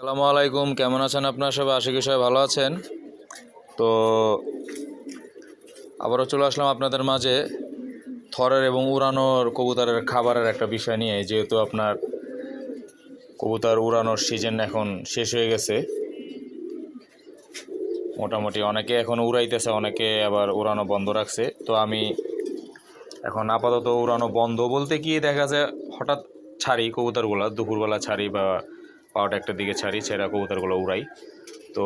আসসালামু আলাইকুম, কেমন আছেন আপনারা সবাই? আশা করি সবাই ভালো আছেন। তো আবারও চলে আসলাম আপনাদের মাঝে থরের এবং উড়ানোর কবুতরের খাবারের একটা বিষয় নিয়ে। যেহেতু আপনার কবুতর উড়ানোর সিজন এখন শেষ হয়ে গেছে, মোটামুটি অনেকে এখন উড়াইতেছে, অনেকে আবার উড়ানো বন্ধ রাখছে। তো আমি এখন আপাতত উড়ানো বন্ধ বলতে কি, দেখা যায় হঠাৎ ছাড়ি কবুতরগুলো, দুপুরবেলা ছাড়ি বা 12টা-1টার দিকে ছাড়ি, ছেঁড়া কবুতরগুলো উড়াই। তো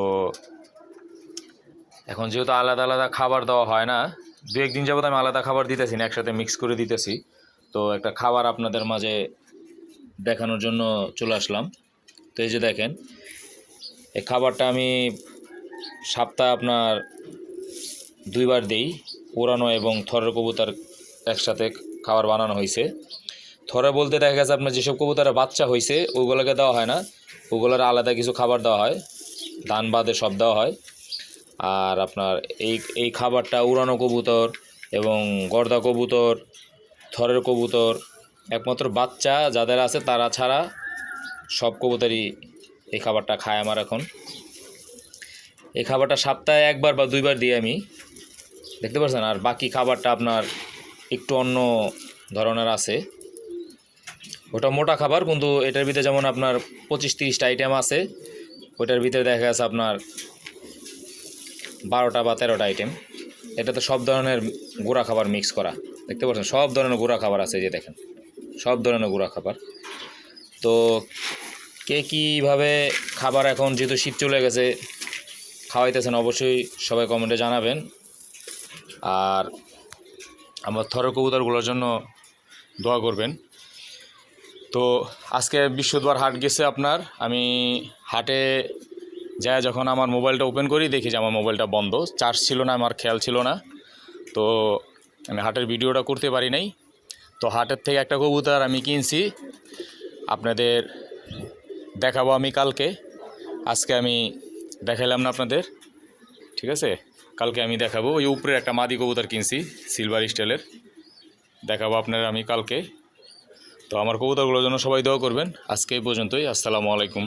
এখন যেহেতু আলাদা আলাদা খাবার দেওয়া হয় না, 2-1 দিন যাবত আমি আলাদা খাবার দিতেছি না, একসাথে মিক্স করে দিতেছি। তো একটা খাবার আপনাদের মাঝে দেখানোর জন্য চলে আসলাম। তো এই যে দেখেন, এই খাবারটা আমি সপ্তাহে আপনার 2বার দিই। উড়ানো এবং থরের কবুতর একসাথে খাবার বানানো হয়েছে। থরে বলতে দেখা গেছে আপনার যেসব কবুতরের বাচ্চা হয়েছে ওইগুলোকে দেওয়া হয় না, ওগুলোর আলাদা কিছু খাবার দেওয়া হয়, ধান বাদে সব দেওয়া হয়। আর আপনার এই খাবারটা উড়ানো কবুতর এবং গর্দা কবুতর, থরের কবুতর, একমাত্র বাচ্চা যাদের আছে তারা ছাড়া সব কবুতরই এই খাবারটা খায় আমার এখন। এই খাবারটা সপ্তাহে 1বার বা 2বার দিই আমি, দেখতে পাচ্ছেন। আর বাকি খাবারটা আপনার একটু অন্য ধরনের আছে, ওটা মোটা খাবার, কিন্তু এটার ভিতরে যেমন আপনার 25-30টা আইটেম আছে, ওইটার ভিতরে দেখা গেছে আপনার 12টা বা 13টা আইটেম। এটাতে সব ধরনের গুঁড়া খাবার মিক্স করা, দেখতে পাচ্ছেন সব ধরনের গুঁড়া খাবার আছে, যে দেখেন সব ধরনের গুঁড়া খাবার। তো কে কীভাবে খাবার এখন যেহেতু শীত চলে গেছে খাওয়াইতেছেন অবশ্যই সবাই কমেন্টে জানাবেন। আর আমার থরের কবুতরগুলোর জন্য দোয়া করবেন। তো আজকে বৃহস্পতিবার হাট গেছে আপনার, আমি হাটে যাই, যখন আমার মোবাইলটা ওপেন করি দেখি যে আমার মোবাইলটা বন্ধ, চার্জ ছিল না, আমার খেয়াল ছিল না। তো আমি হাটের ভিডিওটা করতে পারি নাই। তো হাটের থেকে একটা কবুতর আমি কিনছি, আপনাদের দেখাবো আমি কালকে। আজকে আমি দেখাইলাম না আপনাদের, ঠিক আছে? কালকে আমি দেখাবো। ওই উপরে একটা মাদি কবুতর কিনছি সিলভার স্টাইলের, দেখাবো আপনার আমি কালকে। তো আমার কবুতরগুলোর জন্য সবাই দোয়া করবেন। আজকে এই পর্যন্তই। আসসালামু আলাইকুম।